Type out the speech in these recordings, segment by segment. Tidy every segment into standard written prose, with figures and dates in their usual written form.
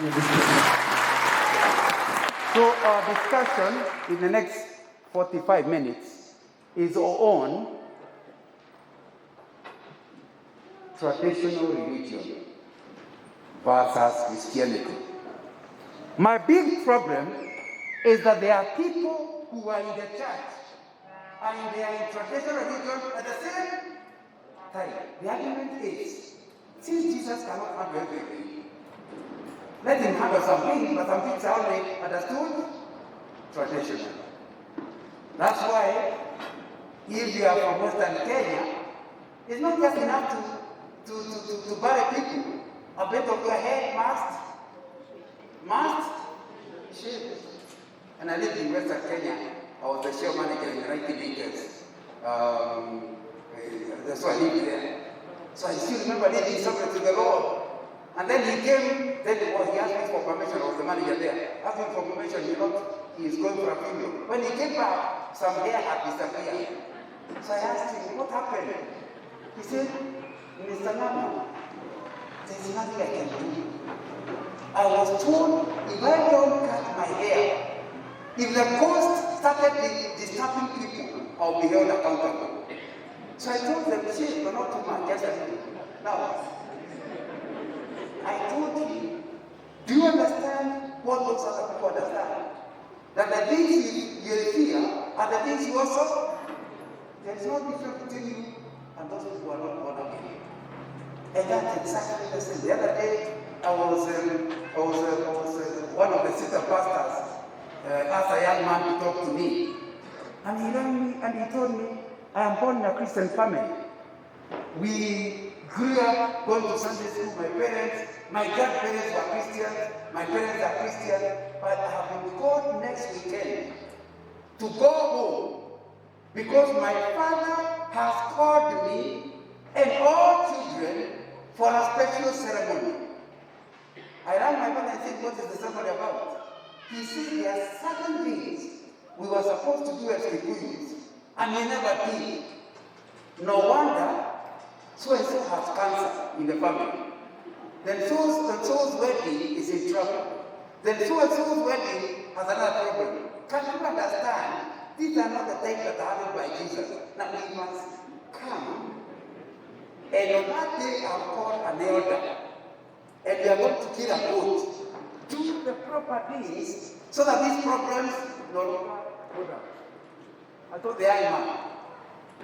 So our discussion in the next 45 minutes is on traditional religion versus Christianity. My big problem is that there are people who are in the church and they are in traditional religion at the same time. The argument is, since Jesus cannot handle everything, let him handle some things, but some things are only understood traditional. That's why, if you are from Western Kenya, it's not just enough to bury people. A bit of your head must shave. And I lived in Western Kenya. I was the show manager in the 1980s. That's why I lived there. So I still remember leading somebody to the Lord. And then he came, then he asked me for permission. I was the manager there. Asked him for permission, he is going for a funeral. When he came back, some hair had disappeared. So I asked him, what happened? He said, Mr. Nama, there's nothing I can do. I was told if I don't cut my hair, if the ghost started disturbing people, I'll be held accountable. So I told them, shit, but not too much, just a little. Now, I told him, do you understand what those other people understand? That the things you fear are the things you also. There is no difference between you and those people who are not born again. And that's exactly the same. The other day, I was one of the sister pastors asked a young man to talk to me. And he rang me and he told me, I am born in a Christian family. We grew up going to Sunday school. My grandparents were Christians, my parents are Christian, but I have been called next weekend to go home because my father has called me and all children for a special ceremony. I rang my father and said, what is the ceremony about? He said there are certain things we were supposed to do as Kikuyus, and we never did. No wonder so-and-so has cancer in the family. Then so-and-so's wedding is in trouble. Then so-and-so's wedding has another problem. Can you understand? These are not the things that are handled by Jesus. Now we must come, and on that day I'm called an elder, and we are going to kill a goat. Do the proper things so that these problems no longer go down. I told the young man,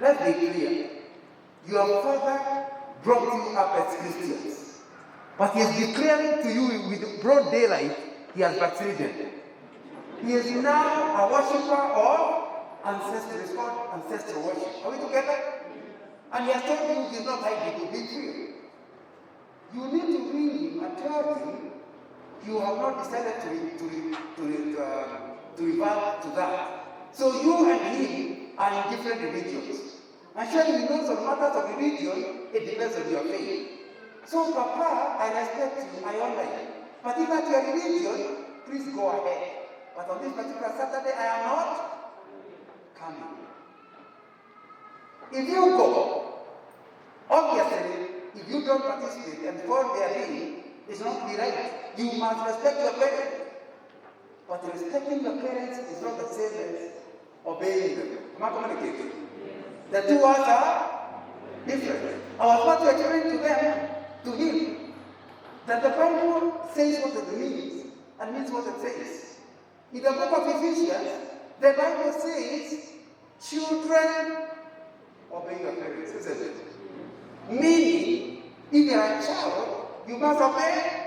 let's be clear. Your father brought you up as Christians, but he is declaring to you with broad daylight he has backslidden. He is now a worshipper of ancestral. It's called ancestral worship. Are we together? And he has told you he is not hiding to be free. You need to bring him and tell him you have not decided to revert to that. So you and him are in different religions. And surely you know some matters of religion, it depends on your faith. So Papa, I respect you, I honor you. But if that's your religion, please go ahead. But on this particular Saturday, I am not coming. If you go, obviously, if you don't participate and follow their lead, it's not be right. You must respect your parents. But respecting your parents is not the same as obeying them. Am I communicating? The two words are different. I was about to explain to him, that the Bible says what it means and means what it says. In the book of Ephesians, the Bible says, children obey your parents, isn't it? Meaning, if you are a child, you must obey.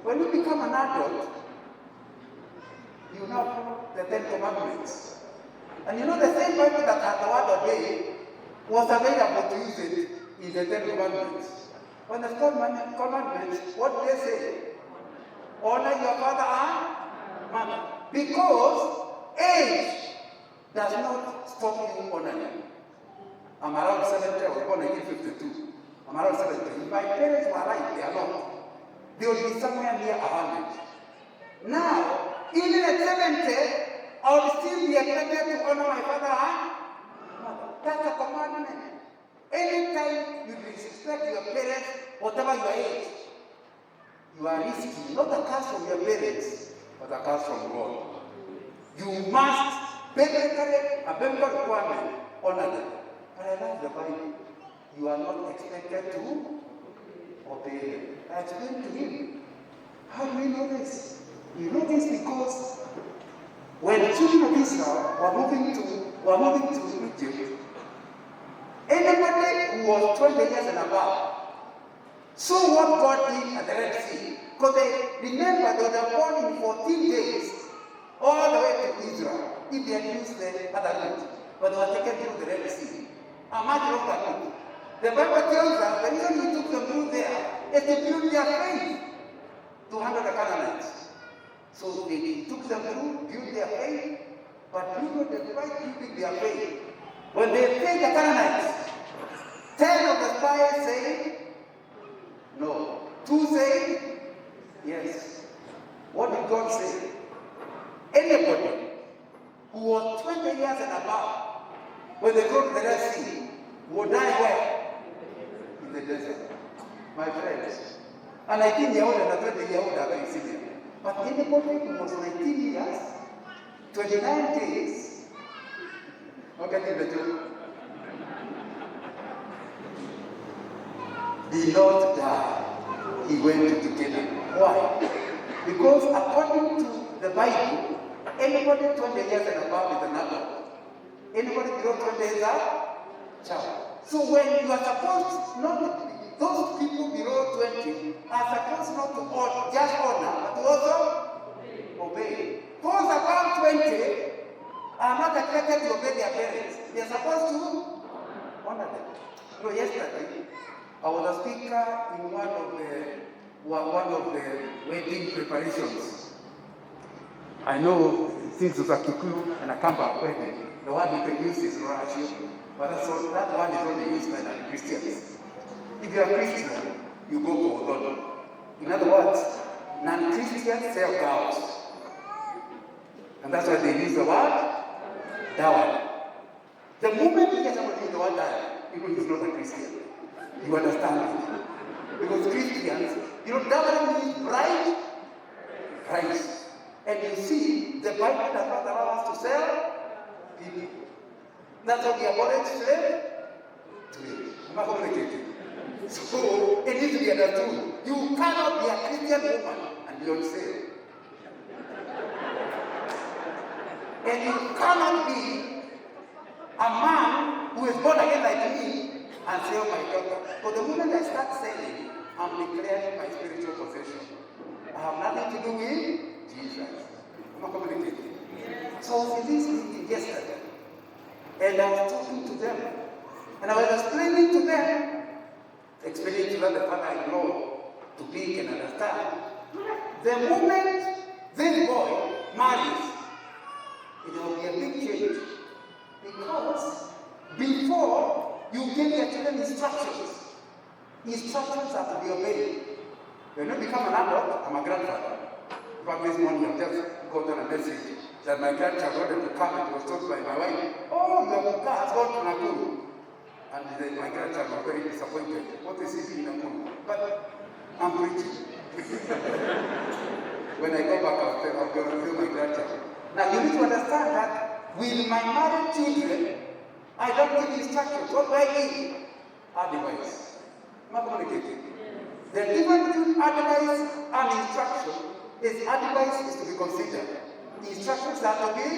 When you become an adult, you now follow the 10 Commandments. And you know the same Bible that had the word obey was available to use it in the 10 Commandments. When the 10 Commandments, what do they say? Honor your father and mother. Because age does not stop you honoring. I'm around 70, I was born in 1952. I'm around 70. If my parents were right, they are not. They will be somewhere near 100. Now, even at 70, I will still be expected to honor my father and mother. That's a commandment. Anytime you disrespect your parents, whatever your age, You are risking not a curse from your parents, but a curse from God. You must, a biblical requirement, honor them. But I like the Bible. You are not expected to obey them. I explained to him. How do we know this? You know this because when the children of Israel were moving to Egypt, anybody who was 20 years and above saw what God did at the Red Sea. Because they remember they were born in 14 days all the way to Israel if they had used the other route. But they were taken through the Red Sea. A much longer route. The Bible tells us the reason he took them through there is to build their faith to handle the Canaanites. So he took them through, built their faith, but people despite building their faith, when they faced the Canaanites, 10 of the spies say, no. 2 say, yes. What did God say? Anybody who was 20 years and above, when they go to the Red Sea, would die where? In the desert. My friends. And 19-year-old and a 20-year-old are very similar. But anybody who was 19 years, 29 days, okay, the joke, did not die. He went to Canaan. Why? Because according to the Bible, anybody 20 years and above is an adult. Anybody below 20 is a child. So when you are supposed not to, those people below 20 are supposed not to just honor, but to also obey. Those above 20 are not expected to obey their parents. They are supposed to honor them. So yesterday, I was a speaker in one of the wedding preparations. I know since it's a Kikuyu and a Kamba wedding, the one you can use is Rashi, but that one is only used by non-Christians. If you are Christian, you go for Ododo. In other words, non-Christians sell cows. And that's why they use the word dowry. The moment you get somebody use the word dowry, even if he's not a Christian, you understand it. Because Christians, dowry means bride, price. And you see, the Bible does not allow us to sell people. That's why we are born slave to it. I'm not complicated. So, it needs to be understood. You cannot be a Christian woman and be on sale. And you cannot be a man who is born again like me and say, oh my God. But the moment I start selling, I'm declaring my spiritual possession. I have nothing to do with Jesus. I'm not communicating. So I was in this meeting yesterday, and I was talking to them, and I was explaining to them the father-in-law to be and understand. The moment this boy marries, it will be a big change. Because before you give your children instructions are to be obeyed. When you become an adult, I'm a grandfather. In fact, this morning I've just gotten a message that my grandchild wanted to come and was told by my wife, oh, your car has gone to Nakuru. And then my grandchild was very disappointed. What is he in Nakuru? But I'm preaching. When I go back, I'm going to feel my grandchild. Now, you need to understand that with my married children, I don't give instructions. What do I give? Advice. I'm not communicating. The difference between advice and instruction is advice is to be considered. The instructions are to be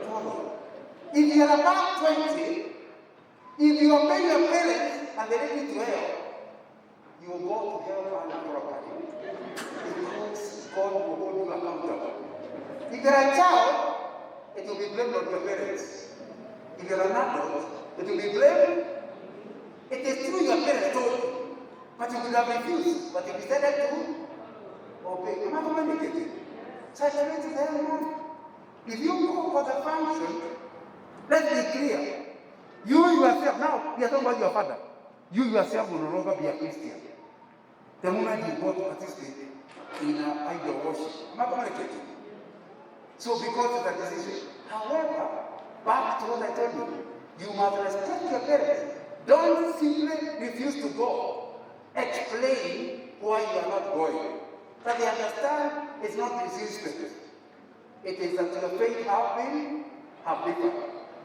followed. If you are about 20, if you obey your parents and they lead you to hell, you will go to hell properly. Because God will hold you accountable. If you are a child, it will be blamed on your parents. If you are an adult, it will be blamed. It is true your parents told you, but you could have refused, but you decided to obey. Am I communicating? So I said to them, if you go for the function, let's be clear. You yourself, now we are talking about your father. You yourself will no longer be a Christian. The moment you go to participate in idol worship. Am I communicating? So because of that decision. However, back to what I told you, you must respect your parents. Don't simply refuse to go. Explain why you are not going. That they understand it's not disrespect. It is that your faith have differed.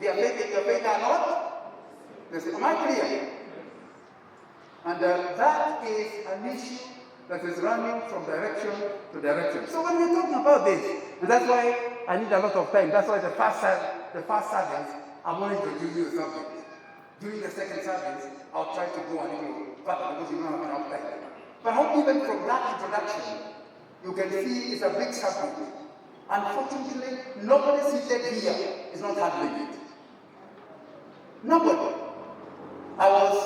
Their faith and your faith are not. They say, am I clear? And that is an issue that is running from direction to direction. So when we're talking about this, and that's why I need a lot of time. That's why the first service, I'm going to introduce you to something. During the second service, I'll try to go a little further because you don't have enough time. But how even from that introduction, you can see it's a big subject. Unfortunately, nobody seated here is not handling it. Nobody. I was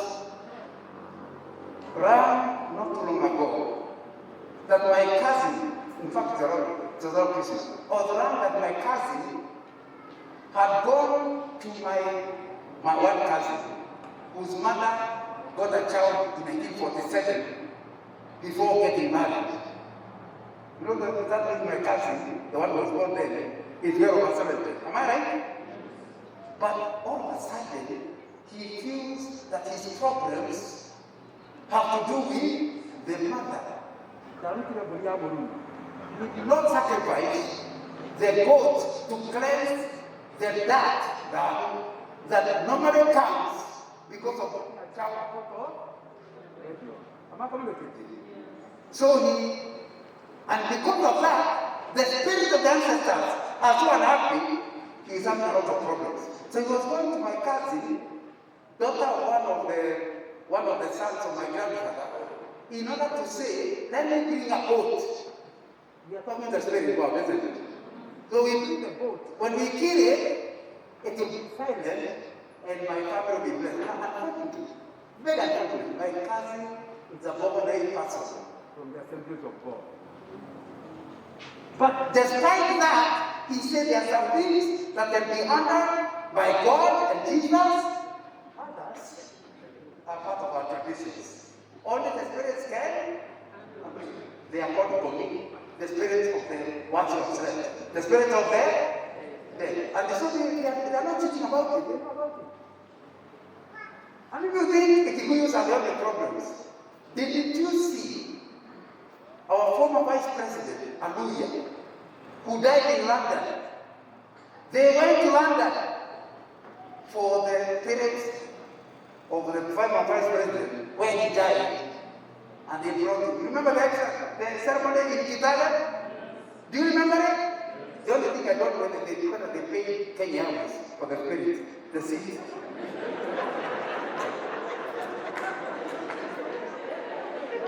around not too long ago that my cousin, in fact, it was around Christmas, I was around that my cousin had gone to my one cousin, whose mother got a child in 1947 before getting married. You know that is my cousin, the one who was born then, is here over 70. Am I right? But all of a sudden, he feels that his problems have to do with the mother. He did not sacrifice the goat to cleanse the dirt that normally comes because of a child. So and because of that, the spirit of the ancestors are so unhappy, he is having a lot of problems. So he was going to my cousin, daughter of one of the sons of my grandfather, in order to say, let me bring a boat. We are talking the spirit God, isn't it? So we bring the boat. When we kill it, it will be silent, and my family will be blessed. Unfortunately, very unfortunately, my cousin is a born-again person from the Assemblies of God. But despite that, he said there are some things that can be honored by God and Jesus. Others are part of our traditions. Only the spirits can. They are called to me. The spirits of the ones who have slept. The spirits of the dead. And so they are not teaching about it. They know about it. And if you think Ekiguyus are the only problems, did you see our former Vice President, Aluya, who died in London? They went to London for the parents of the former Vice President when he died. And they brought him. Remember the ceremony in Kitale? Do you remember it? The only thing I don't know is because they paid Kenyans for the spirit, the seat.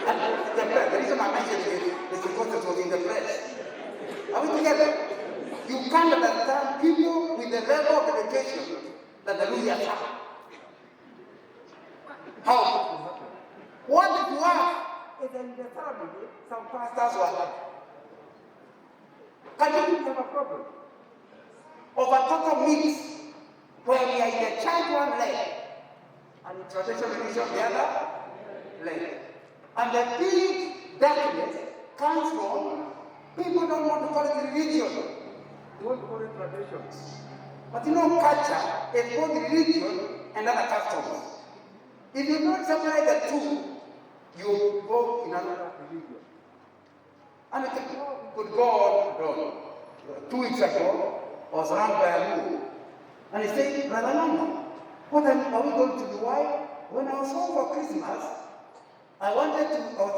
And the reason I mentioned it is because it was in the press. Are we together? You can't understand people with the level of education that the Luya have. How? What did you have? Is in the ceremony, some pastors were. Can you have a problem? Of a total mix where we are in the child one leg and the traditional religion the other leg. And the big darkness comes from people don't want to call it religion. They want to call it traditions. But you know, culture is both religion and other customs. If you don't separate the two, you go in another religion. And it could go on. 2 weeks ago, I was around by a move. And he said, Brother Nana, what are we going to do? Why? When I was home for Christmas, I was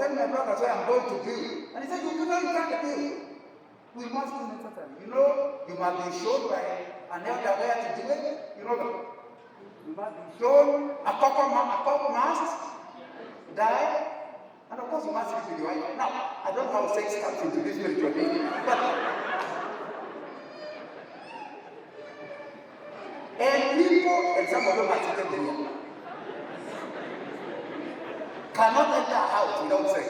telling my brothers where I'm going to build. And he said, you know you can't build. We must do necessary. You know, you must be shown by an elder where to do it. You know that. You must be shown a couple must die. And of course you must sleep with your wife. Now, I don't know how sex comes into this spiritual thing. And people, and some of them are sitting there, cannot enter a house without sex.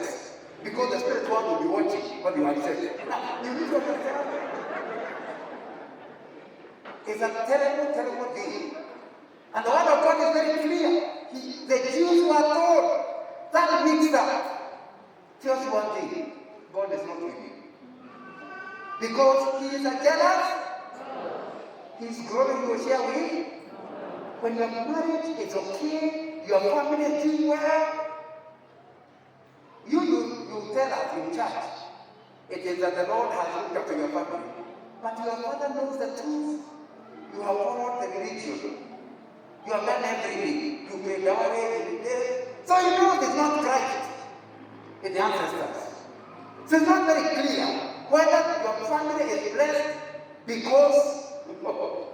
Because the spirit world will be watching what you have said. Now, you need to understand. It's a terrible, terrible thing. And the word of God is very clear. The Jews were told that mixed up. Just one thing, God is not with you. Because he is a jealous. His glory you will share with. When your marriage is okay, your family is doing well, you tell us in church It is that the Lord has looked after your family. But your father knows the truth. You have followed the religion. You have done everything. You pay dowry, you did. So he knows it's not Christ. It's the ancestors. So it's not very clear whether your family is blessed because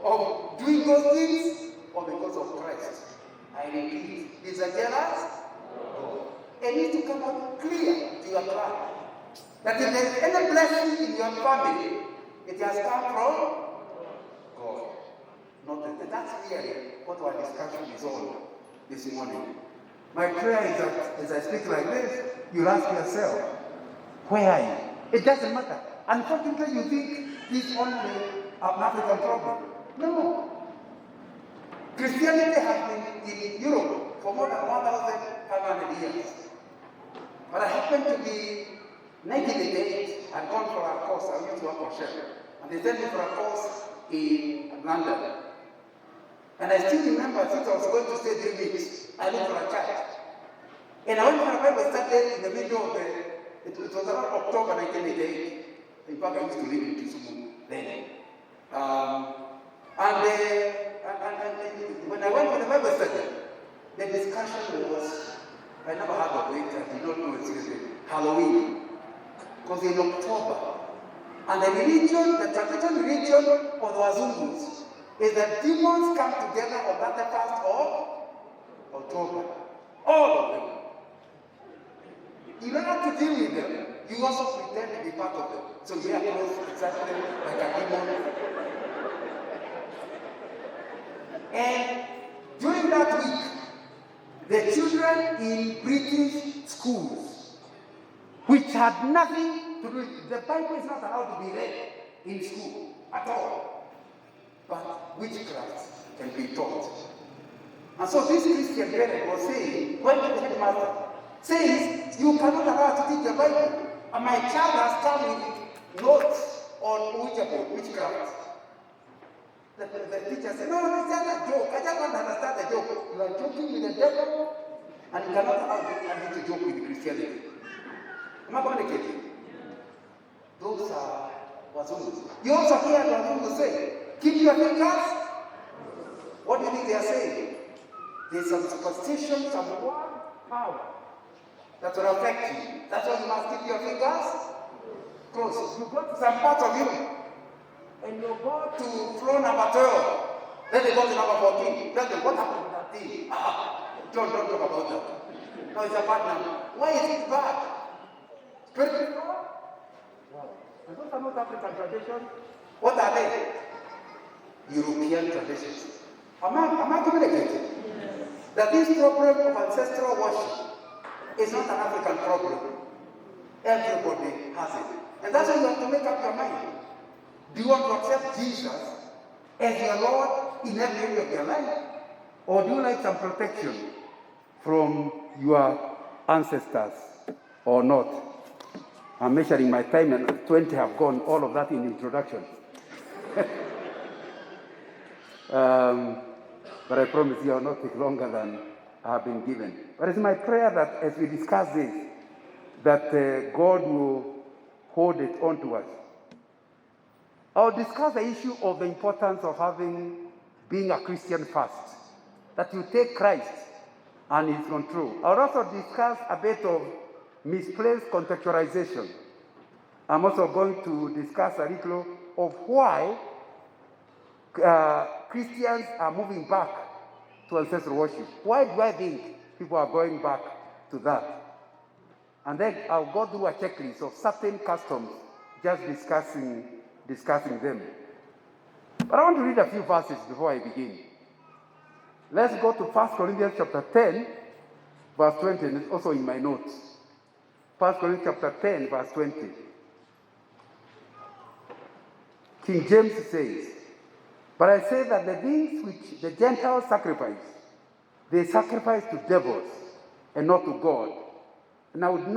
of doing those things or because of Christ. I repeat, is a jealous? No. It needs to come out clear to your cry. That if there is any blessing in your family, it has come from God. Not that. That's really what our discussion is on this morning. My prayer is that as I speak like this, you ask yourself, where are you? It doesn't matter. Unfortunately, you think this is only an African problem. No. Christianity has been in Europe for more than 1,500 years. But I happened to be 1988. I'd gone for a course. I used to work for Shell. And they sent me for a course in London. And I still remember, since I was going to stay 3 weeks, I looked for a church. And I went for a Bible study in the middle of it was around October 1988. In fact, I used to live in Kisumu then. And when I went for the Bible study, the discussion was, I never heard of it, I did not know it's Halloween. Because in October, and the traditional religion of the Wazungus is that demons come together on that 1st of October. All of them. In order to deal with them, you also pretend to be part of them. So you are close exactly like a demon. And during that week, the children in British schools, which had nothing to do with the Bible, is not allowed to be read in school at all. But witchcraft can be taught. And so this Christian parent was saying, when the headmaster says, you cannot allow to teach the Bible, and my child has come with notes on witchcraft. The teacher said, no, it's just a joke. I just don't understand the joke. You are joking with the devil, and you cannot allow me to joke with Christianity. Am I communicating? Those are Wazungus. You also hear the Wazungus say, keep your fingers. What do you think they are saying? There's some superstition, some power that will affect you. That's why you must keep your fingers close. You go to some part of you, and you go to floor number 12. Then they go to number 14. Tell them, what happened to that thing? Don't talk about that. No, it's a bad number. Why is it bad? Spiritual? Wow. And those are not African traditions. What are they? European traditions. Am I communicating? Yes. That this problem of ancestral worship is not an African problem. Everybody has it. And that's why you have to make up your mind. Do you want to accept Jesus as your Lord in every area of your life? Or do you like some protection from your ancestors or not? I'm measuring my time and 20 have gone, all of that in introduction. But I promise you I will not take longer than I have been given. But it's my prayer that as we discuss this, that God will hold it on to us. I'll discuss the issue of the importance of being a Christian first. That you take Christ and His control. I'll also discuss a bit of misplaced contextualization. I'm also going to discuss a little of why Christians are moving back to ancestral worship. Why do I think people are going back to that? And then I'll go through a checklist of certain customs, just discussing them. But I want to read a few verses before I begin. Let's go to 1 Corinthians chapter 10, verse 20, and it's also in my notes. 1 Corinthians chapter 10, verse 20. King James says, but I say that the things which the Gentiles sacrifice, they sacrifice to devils and not to God. And I would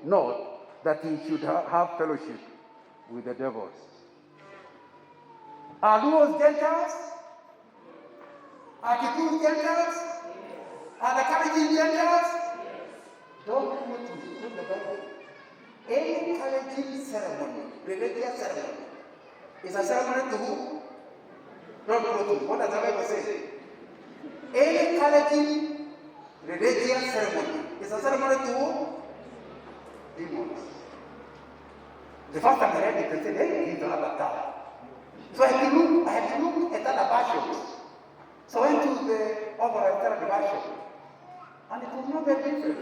not that he should have fellowship with the devils. Are those Gentiles? Are Kikuyu Gentiles? Are the Kalenjin Gentiles? Don't quote me. Quote the Bible. religious ceremony. It's a ceremony to who? Not go to. What does the Bible say? Any encouraging religious ceremony is a ceremony to who? Demons. The first time I read it, they said, hey, you don't have a tower. So I had to look at other versions. So I went to the other version, and it was not very different.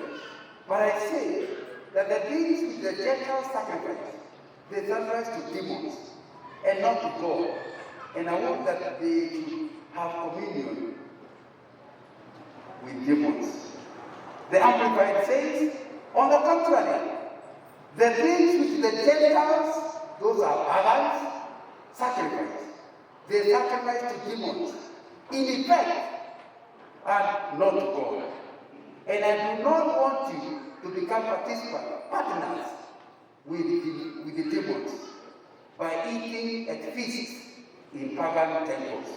But I say that the things with the Gentile sacrifice, they sacrifice to demons and not to God. And I want that they should have communion with demons. The Amplified says, on the contrary, the things which the Gentiles, those are pagans, sacrifice. They sacrifice to demons, in effect, and not to God. And I do not want you to become partners with the demons by eating at feasts in pagan temples.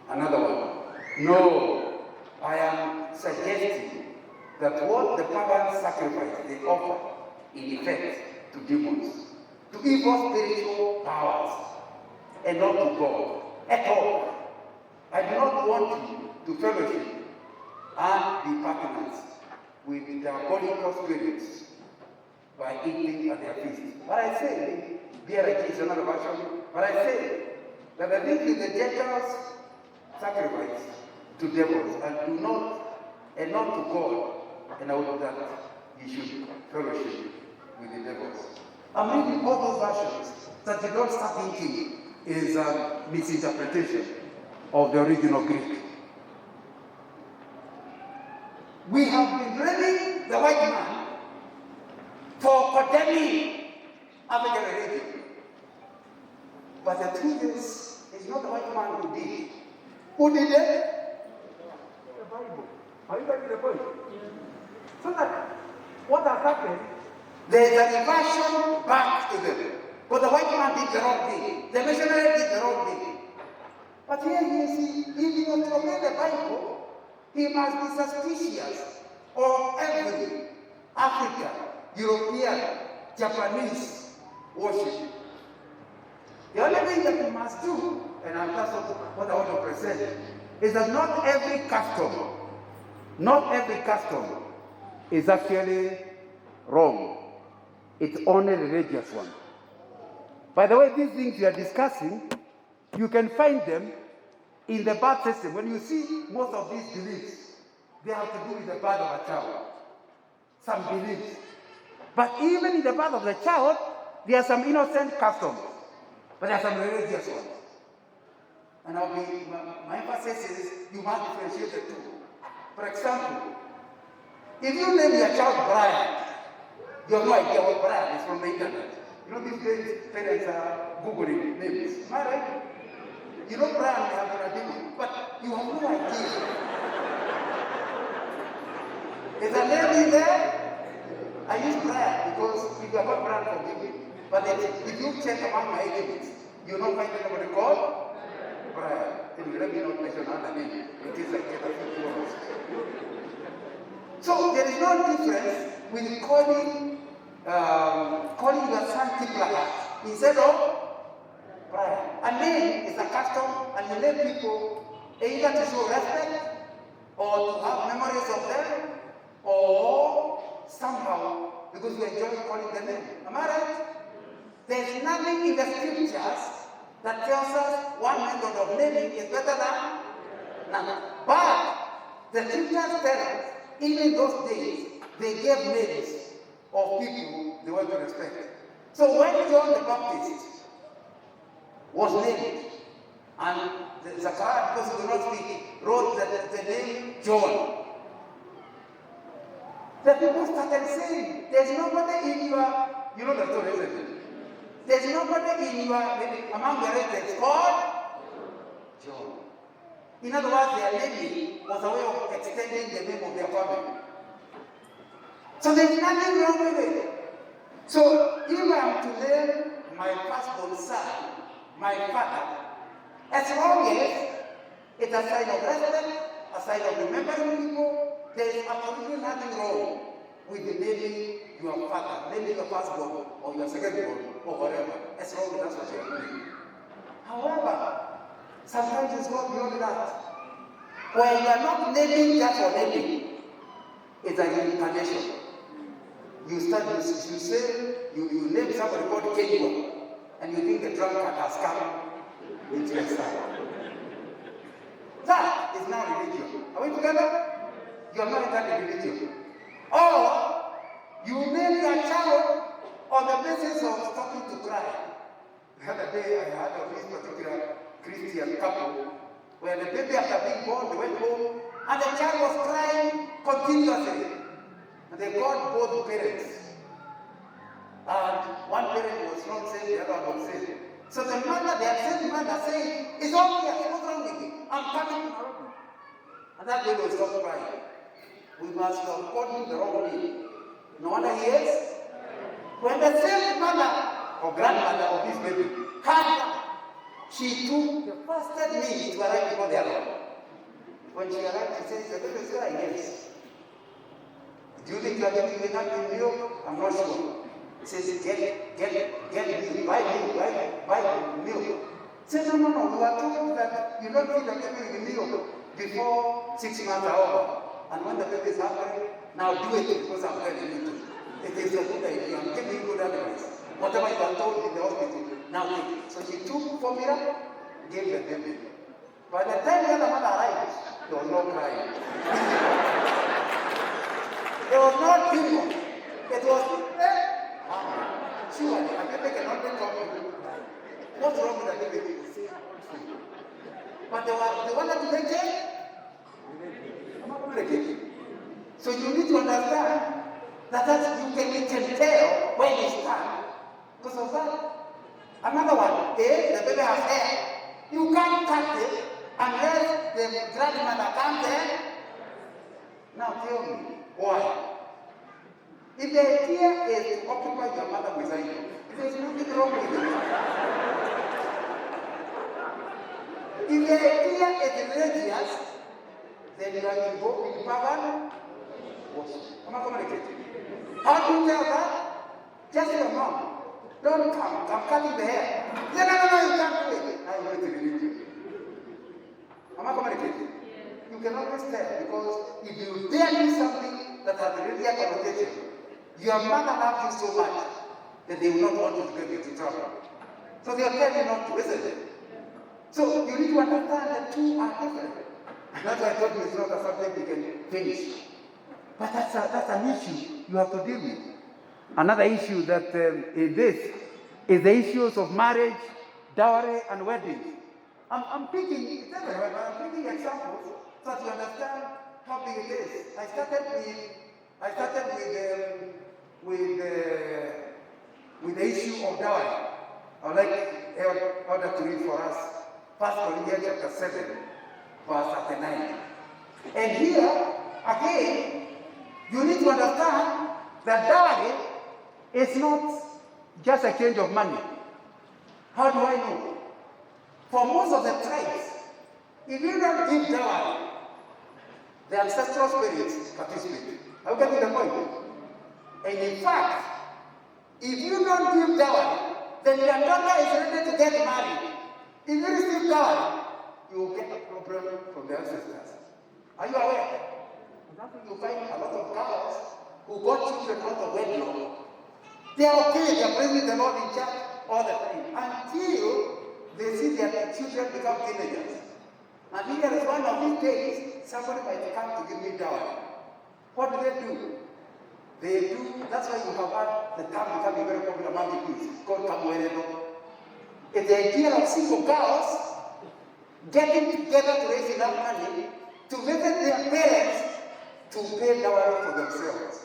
Another one. No, I am suggesting that what the pagans sacrifice, they offer, in effect, to demons, to evil spiritual powers, and not to God at all. I do not want you to fellowship and be partners with the diabolical spirits by eating at their feast. But I say, BRG is another version, but I say that the thing is the Gentiles sacrifice to devils and not to God, and I would that you should fellowship with the devils. I'm reading all those versions that you don't start thinking is a misinterpretation of the original Greek. We have been blaming the white man for condemning African religion. But the truth is, it's not the white man who did it. Who did it? The Bible. Are you getting the point? So that what has happened, there is a reversion back to them. But the white man did the wrong thing. The missionary did the wrong thing. But here you see, if you obey the Bible, he must be suspicious of every African, European, Japanese worship. The only thing that he must do, and that's what I want to present, is that not every custom is actually wrong. It's only a religious one. By the way, these things we are discussing, you can find them in the birth system. When you see most of these beliefs, they have to do with the birth of a child. Some beliefs. But even in the birth of the child, there are some innocent customs. But there are some religious ones. And my emphasis is you must differentiate the two. For example, if you name your child Brian, you have no idea what Brian is from the internet. You know these days, parents are Googling names. Am I right? You know Brian is a demon, but you have no idea. Is a name in there? I use Brian because if you have not Brian, forgive me. But if you check among my agents, you don't find anybody called Brian. And let me not mention another name. It is like a few words. So there is no difference with calling your son Tiplahat instead of Brian. A name is a custom, and you name people either to show respect or to have memories of them, or somehow because we enjoy calling the name. Am I right? There is nothing in the scriptures that tells us one method of naming is better than another. But the scriptures tell us, even in those days, they gave names of people they want to respect. So when John the Baptist was named, and Zachariah, because he could not speak, wrote the name John, the people started saying, there's nobody in your, you know the story, isn't it? There's nobody in your, among the relatives called John. In other words, their naming was a way of extending the name of their family. So there's nothing wrong with it. So if I am to name my firstborn son, my father, as long as it's a sign of respect, a sign of remembering people, there is absolutely nothing wrong with the naming your father, maybe your firstborn or your secondborn or whatever. As long as that's what you are doing. However, sometimes it's not beyond that. When you are not naming just for naming, it's an incarnation. You start, you say, you name somebody called Kenua, and you think the drunkard has come into your side. That is now religion. Are we together? You are not in that religion. Or you name your child on the basis of starting to cry. The other day I heard of this particular Christian couple where the baby after being born, they went home and the child was crying continuously. And they called both parents. And one parent was not saying, the other one was saying. So the mother, they had sent the mother saying, it's all here, what's wrong with me? I'm coming. And that baby was not crying. We must have called him the wrong name. No wonder he is. When the same mother or grandmother of this baby had, she took the first minute to arrive before the other. When she arrived, she says, the baby is crying, yes. Do you think you are giving me enough milk? I'm not sure. He says, get milk, buy milk. He says, no, you are told that you don't feed the baby with milk before 6 months are over. And when the baby is hungry, now do it because I'm telling you to. It is a good idea. I'm giving you good advice. Whatever you are told in the hospital, now take it. So she took formula, gave the baby. By the time the other mother arrived, there was no crying. There was no demon. It was, sure, a baby cannot be talking. What's wrong with the baby? But they wanted to make it. So you need to understand that you can tell when you stand because of that. Another one, if the baby has hair, you can't cut it unless the grandmother comes in. Now tell me, why? If the idea is to occupy your mother beside you, there's nothing wrong with it. If the idea is religious, then you are invoking power. How do you tell that? Just your mom. Don't come. I'm cutting the hair. No, you can't do it. I'm going to relieve you. Am I communicating? You can always tell because if you dare do something that has a religious connotation, your mother loves you so much that they will not want you to get into trouble. So they are telling you not to, isn't it? So you need to understand the two are different. And that's why I told you it's not a subject you can finish. But that's an issue you have to deal with. Another issue that is the issues of marriage, dowry, and weddings. I'm picking, it's everywhere, but I'm picking examples so that you understand how big it is. I started with the issue of dowry. I would like Elder to read for us 1 Corinthians chapter 7, verse 39. And here, again, you need to understand that dowry is not just a change of money. How do I know? For most of the tribes, if you don't give dowry, the ancestral spirits participate. Are you getting the point? And in fact, if you don't give dowry, then your daughter is ready to get married. If you receive dowry, you will get a problem from the ancestors. Are you aware? You find a lot of girls who got children out of wedlock. They are okay, they are praising the Lord in church all the time until they see their children become teenagers. And here is one of these days, somebody might come to give me dowry. What do? They do, that's why you have had the term becoming very popular among the kids, called Kamuereno. It's the idea of single girls getting together to raise enough money to visit their parents to pay dowry for themselves.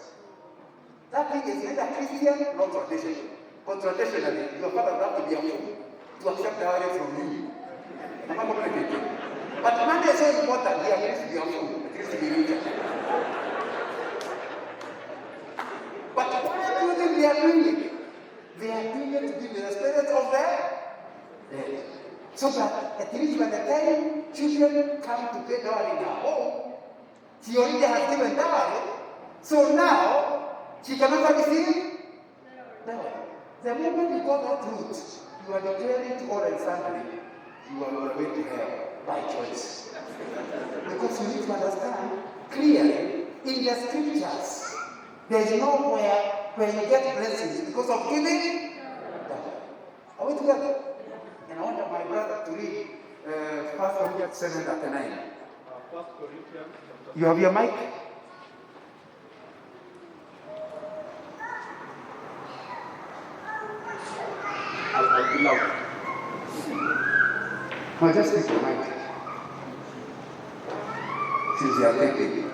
That thing is neither Christian nor traditional. But traditionally, your father would have to be a fool to accept dowry from you. Am I communicating? But money is so important, he agrees to be a fool, agrees to be rich. But why do you think they are doing it? They are doing it to give the spirit of their dead. So that at least by the time children come to pay dowry in our home, he already has given dowry. So now, She cannot receive dowry. The moment you go that route, you are declaring to all and sundry, you are on the way to hell by choice. Because you need to understand clearly in the scriptures, there is nowhere where you get blessings because of giving dowry. Are we together? And I want my brother to read 1 Corinthians 7:9. You have your mic? I'll be loud. No, just speak your mic. Since you are thinking.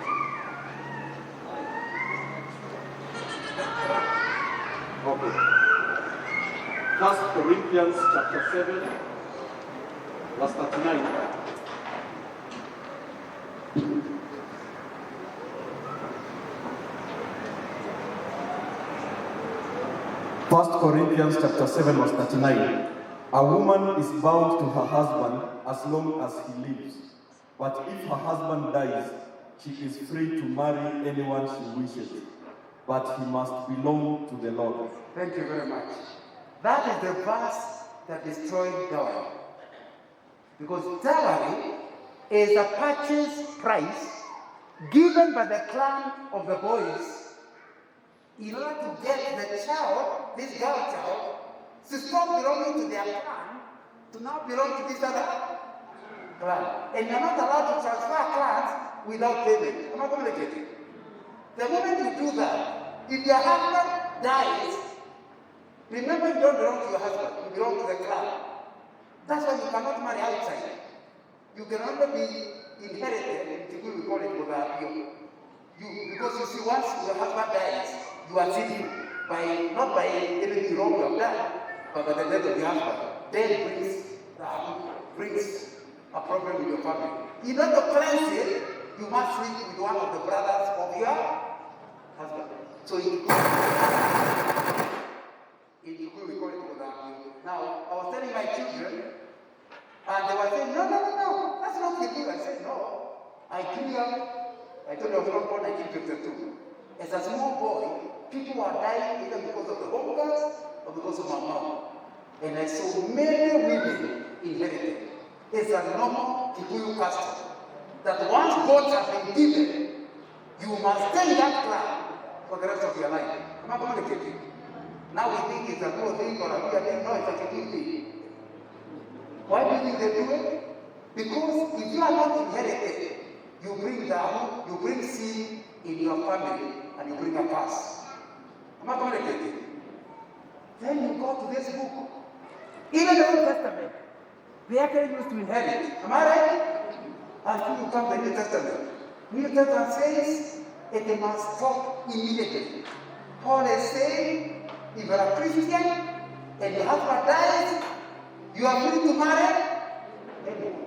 Okay. 1 Corinthians chapter 7, verse 39. First Corinthians chapter 7, verse 39. A woman is bound to her husband as long as he lives. But if her husband dies, she is free to marry anyone she wishes. But he must belong to the Lord. Thank you very much. That is the verse that destroyed dowry. Because dowry is a purchase price given by the clan of the boys in order to get the child, this girl child, to stop belonging to their clan, to now belong to this other clan. And you're not allowed to transfer clans without payment. Am I communicating? The moment you do that, if your husband dies, remember you don't belong to your husband, you belong to the clan. That's why you cannot marry outside. You can only be inherited, we call it because you see, once your husband dies, you are sinful by not by anything wrong you have done, but by the death of your husband. Then brings a problem with your family. In order to cleanse it, you must sleep with one of the brothers of your husband. So we call it now, I was telling my children, and they were saying, no, that's not the deal. I said, no. I told you I was not born in 1952. As a small boy, people were dying either because of the home girls or because of my mom. And I saw many women inherited. It's a normal Kikuyu custom that once God has been given, you must stay in that clan for the rest of your life. Am I communicating? Now we think it's a good thing or a weird thing. No, it's a good thing. Why do you think they do it? Because if you are not inherited, you bring down, you bring sin in your family, and you bring a curse. Am I communicating? Then you go to this book. Even the Old Testament, they actually used to inherit. Am I right? Until you come to the New Testament. New Testament says it must stop immediately. Paul is saying, if you are a Christian and your husband dies, you are free to marry anyone.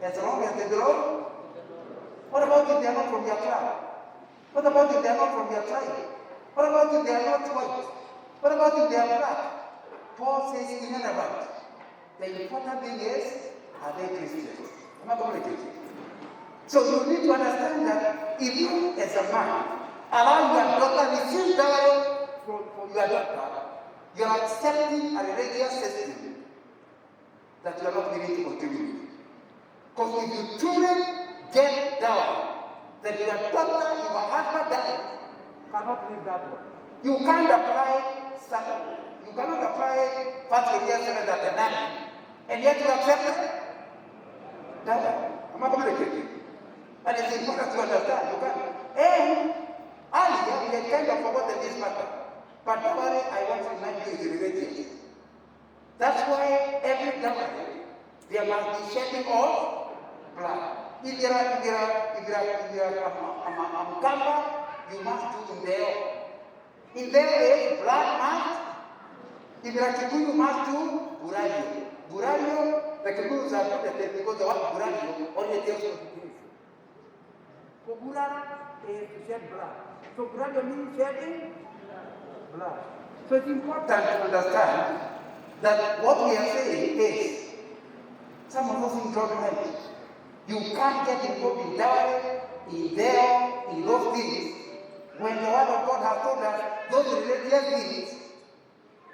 As long as they belong. What about if they are not from your tribe? What about if they are not from your tribe? What about if they are not white? What about if they are black? Paul says irrelevant. The important thing is, are they Christians? Am I communicating? So you need to understand that if you, as a man, allow your daughter to receive dowry from your daughter, you are accepting a religious system that you are not willing to continue with. Because if you truly get dowry, then your daughter, your husband dies, cannot leave that one. You can't apply something. You cannot apply First Corinthians 7:9, and yet you accept it. Dowry. Am I communicating? And it's important to understand. You can. And earlier we had kind of forgotten this matter. But dowry, I want to remind you, is religious. That's why every dowry, there must be shedding of blood. If you are a Mkamba, you must do in there. In there is blood must. If you are Kikuyu, you must do Burario. Burario, the Kikuyus are not the same because the word Burario only tells you things. So Burara is to shed blood. So Burario means shedding blood. So it's important to understand that what we are saying is, some of us in government, you can't get involved in dowry, in there, in those things, when the word of God has told us those religious things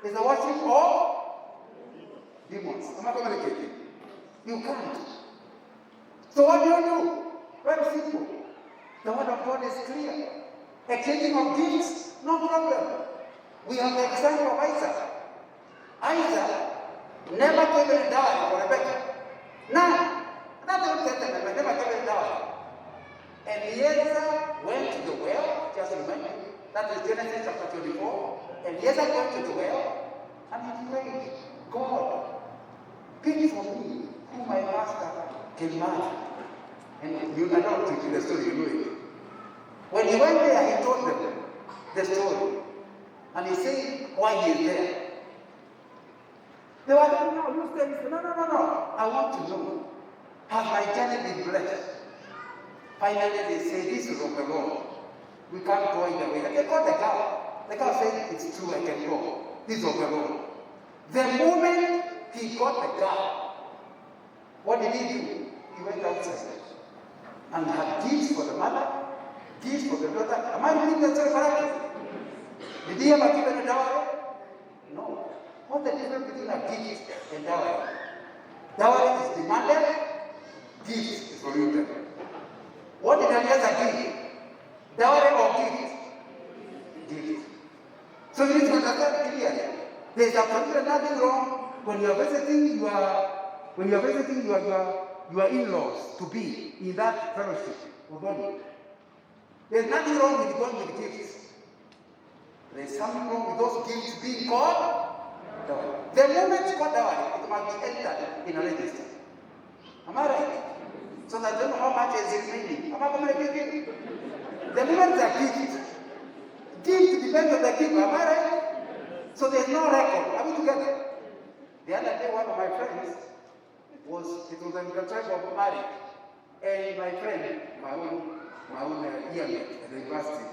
is the worship of demons? Am I communicating? You can't. So what do? Very simple. The word of God is clear. Exchanging of gifts, no problem. We have the example of Isaac. Isaac never gave a dowry for Rebecca. None. That's the Old Testament, but never gave a dowry. And Eliezer went to the well, just remember, that is Genesis chapter 24. And Eliezer went to the well, and he prayed, God, pity for me, who my master can marry. And you, I don't think the story, you know it. When he went there, he told them the story. And he said why he is there. They were like, no, you stay. No. I want to know. Has my journey been blessed? Finally, they say, this is of the Lord. We can't go in the way. They called the cow. The cow said, it's true, I can go. This is of the Lord. The moment he got the cow, what did he do? He went outside and had gifts for the mother, gifts for the daughter. Am I reading the story correctly? Did he ever give a dowry? No. What's the difference between a gift and dowry? Dowry is demanded, gift is oriented. What did Eliezer give? Dowry or gift? Gift. So you need to understand clearly. There is absolutely nothing wrong when you are visiting your in-laws to be in that fellowship with God. There is nothing wrong with going with gifts. There is something wrong with those gifts being called dowry. The moment you call dowry, it must be entered in a register. Am I right? So that I don't know how much is remaining. Am I communicating? The moment it's a gift depends on the giver. Am I right? So there's no record. Are we together? The other day, one of my friends was in the tribe of Mali, and my friend, my own yearmate at the university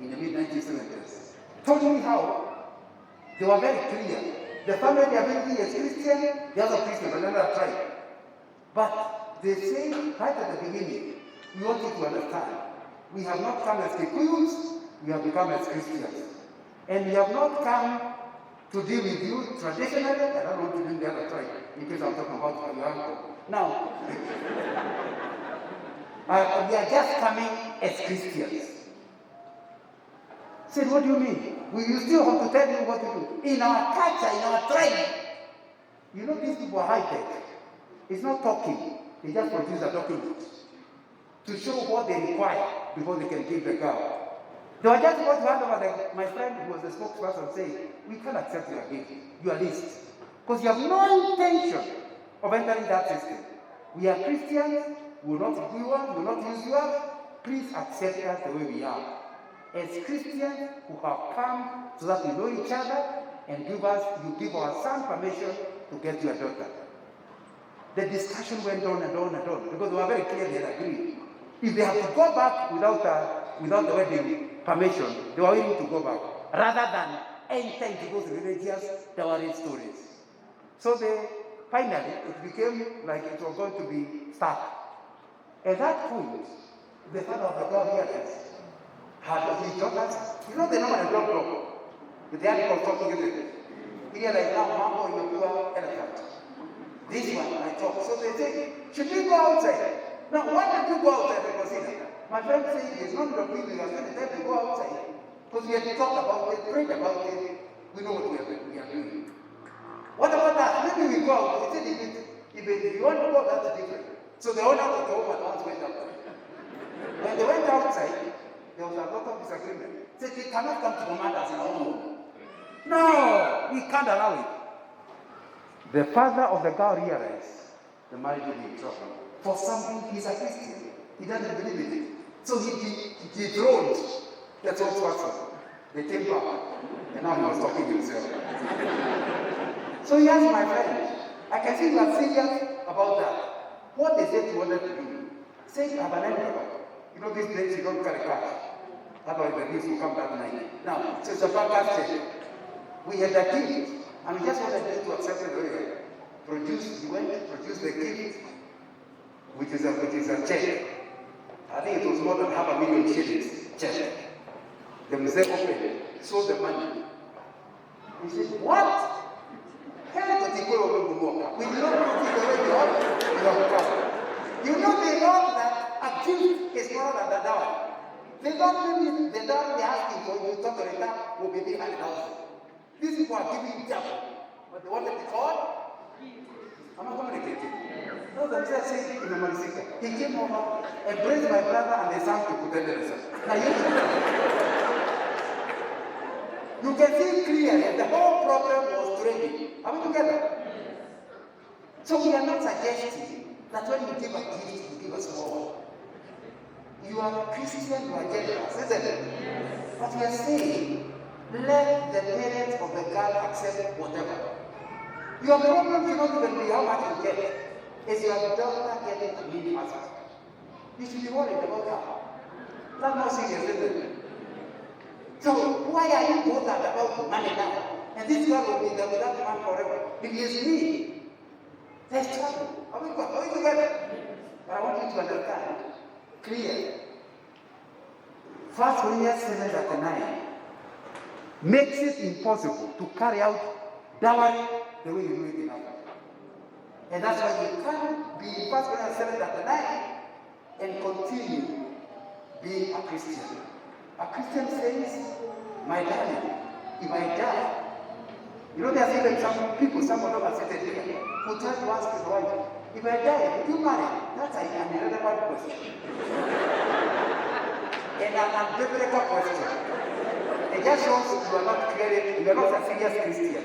in the mid-1970s, told me how they were very clear. The family they are visiting is Christian, the other Christian, another tribe. But they say right at the beginning, we want you to understand, we have not come as Kikuyus, we have become as Christians. And we have not come to deal with you traditionally. I don't want to do the other tribe, in case I'm talking about your uncle. Now, we are just coming as Christians. I said, what do you mean? We still have to tell you what to do. In our culture, in our tribe, you know these people are high-tech. It's not talking. They just produce a document to show what they require before they can give the girl. They were just about to hand over my friend who was the spokesperson saying, we can't accept your gift, your list. Because you have no intention of entering that system. We are Christians, we will not use yours. Please accept us the way we are. As Christians who have come so that we know each other and you give our son permission to get your daughter. The discussion went on and on and on because they were very clear they had agreed. If they have to go back without the wedding permission, they were willing to go back rather than enter into those religious dowry stories. So finally, it became like it was going to be stuck. At that point, the father of the girl realized had his daughters, you know they normally don't talk. But the animal talking is it. He realized now Mambo in the poor elephant. This one I talk. So they say, should we go outside? Now why don't you go outside and consider? My friend said it's not the people who are going to tell to go outside. Because we have talked about it, prayed about it, we know what we are doing. What about that? Maybe we go out. He said if you want to go, that's different. So the owner of the home at once went up. When they went outside, there was a lot of disagreement. He said, we cannot come to command us in our own home. No, we can't allow it. The father of the girl realized the marriage will be in trouble. For something, he's a Christian. He doesn't believe in it. So he dethroned the spokesperson. They came back. And now he was talking to himself. So he asked my friend, I can see you are serious about that. What is it you wanted to do? Say, I have an envelope. You know, these days you don't carry cash. Otherwise the news will come that night. Now, so it's a banker's check. We had a gift, and we just wanted to accept it earlier. He went to produce the gift, which is a check. I think it was more than 500,000 shillings check. They will say, okay, show the money. He said, what? We do not put it away You know they know that a gift is not at the door. They don't limit the door they asking for you to talk to the door will be behind the house. These people are giving double. But they want to be called? I'm not communicating. No, the Jesus said in the Marisika, he came over, embraced my brother and they sang to put themselves. Now you can see clearly the whole problem was trading. Are we together? So we are not suggesting that when you give a gift, you give us more. You are a Christian, you are generous, isn't it? But we are saying, let the parents of the girl accept whatever. Your problem cannot even be how much you get. Is your daughter getting a new husband? You should be worried about her. That's not serious, isn't it? So why are you bothered about money now? And this girl will be there with that man forever. If he is me, there's trouble. Are we together? But I want you to understand, clear. 1 Corinthians 7:9 makes it impossible to carry out dowry the way you do it in Africa. And that's why you can't be in 1 Corinthians 7:9 and continue being a Christian. A Christian says, my darling, if I die, you know, there's even some people, some of them are sitting here, who try to ask his wife, if I die, would you marry? That's an irrelevant question. And an unbiblical question. It just shows you are not clear, you are not a serious Christian.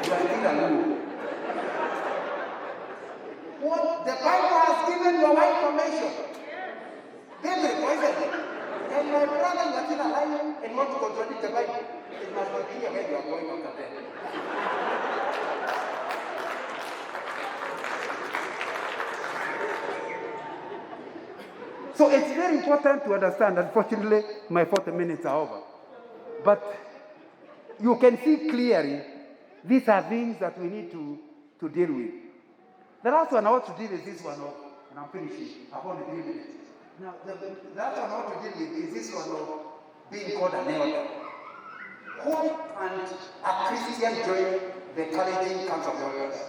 You are still alone. What the Bible has given your wife information. Biblical, isn't it? And my brother, you are still alive and want to contradict the Bible. It must be clear where you are going after that. So it's very important to understand. Unfortunately, my 40 minutes are over. But you can see clearly these are things that we need to deal with. The last one I want to deal with is this one, and I'm finishing. I've only 3 minutes. Now, the last one I want to deal with is this one of being called an elder. Who can a Christian join the Canadian Council of Elders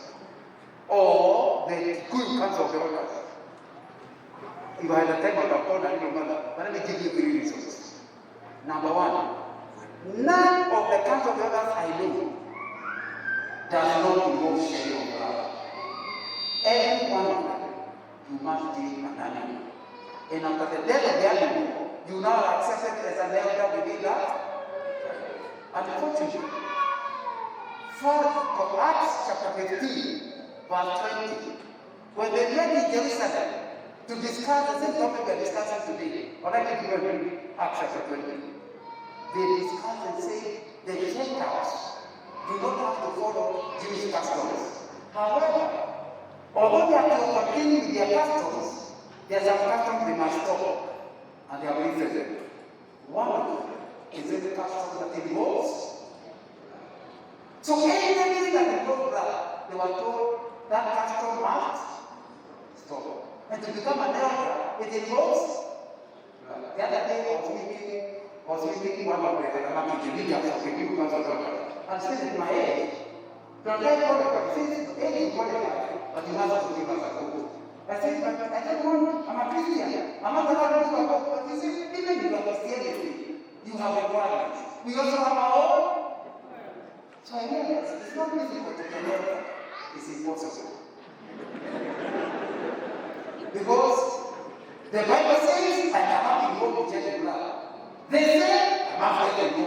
or the good Council of Elders? If I had a time, I would have called a little mother, but let me give you 3 reasons. Number one, none of the Council of Elders I know does not involve sharing of blood. Every one of them, you must give an animal. And after the death of the animal, you now are accepted as an elder within that. Unfortunately, for Acts chapter 15, verse 20, when they met in Jerusalem to discuss the same topic we're discussing today, or like if you read Acts chapter 20, they discussed and said the Gentiles do not have to follow Jewish customs. However, although they have to continue with their customs, there are some customs they must stop, and they are very certain. One of them is the custom that involves. So anything that involves blood, they were told that custom must stop. And to become an elder, it involves blood. The other day I was meeting one of the leaders of the new council and said in my age, the guy qualified, says, age qualified, but you must give us a good. I said, but I don't want, I'm a Christian. I'm not allowed to do a good. But he said, even if you are Christianity, you have requirements. We also have our own. So I realized it's not difficult to connect. It's impossible. Because the Bible says, I cannot involve in church blood. They say, I must let them go.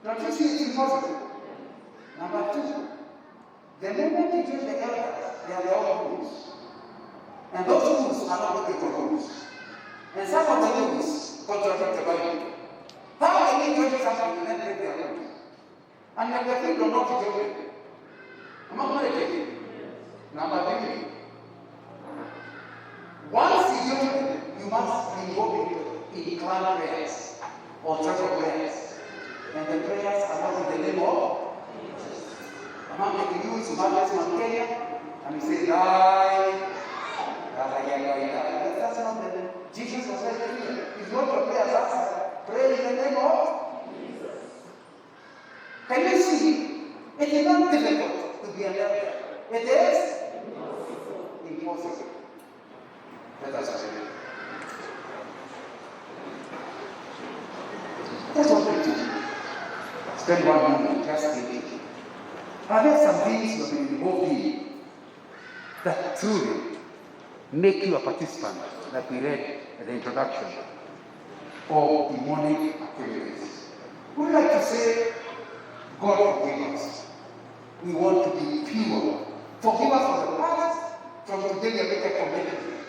Don't you see it's impossible? Number two, the moment you choose the elders, they are their own rules. And those rules are not biblical rules. And some of the rules contradict the Bible. How can you judge something and then break their rules? And you have the freedom not to judge it. I'm not going to take it. Number three, once you judge it, you must be involved in clan prayers or church prayers. And the prayers are not in the name of I'm not making use of Mother's Kenya, and we say, die. That's not the Jesus was very clear. If you want to pray as answer, Pray in the name of Jesus. Can you see? It is not difficult to be an elder. It is impossible. Let us pray. That's what we do. Spend 1 moment just thinking. Are there some things you've been involved in that truly make you a participant, like we read at the introduction, of demonic activities? We like to say, God forgive us. We want to be pure. Forgive us for the past. From today we make a commitment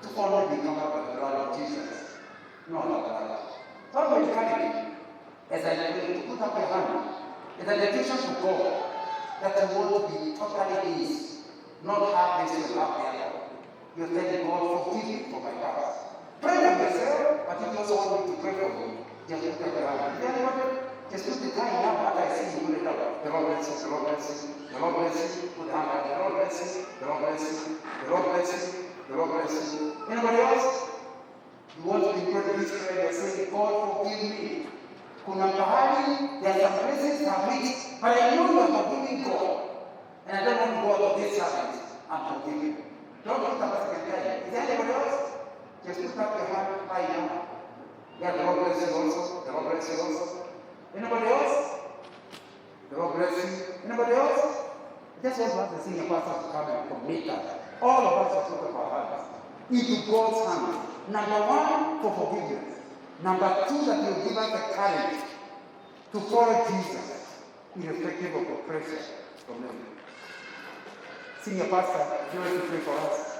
to only be covered by the blood of Jesus. No, no. Not by encouraging. As I pray, to put up your hand, as a dedication to God, that you want to be totally easy, not have this and have the other. You're telling God, forgive me for my past. Pray for yourself, but if you also want me to pray for you, just put up your hand. If anybody, just put the time up after I see you put it up. The Lord bless you, the Lord bless you, the Lord bless you, put the hand up. The Lord bless you, the Lord bless you, the Lord bless you, the Lord bless you. Anybody else? You want to be praying this prayer, you're saying, God, forgive me. Kuna mahali, there are some places I've reached, but I know you are forgiving God. And I don't want God to this service. I'm forgiving. Don't put up a second time. Is there anybody else? Just put up your hand high now. Yeah, the Lord bless you also. The Lord bless you also. Anybody else? The Lord bless you. Anybody else? That's what was the senior pastor to come and commit that. All of us are put up our hands into God's hands. Number one, for forgiveness. Number two, that He will give us the courage to follow Jesus, irrespective of oppression from them. Senior pastor, do you want to pray for us?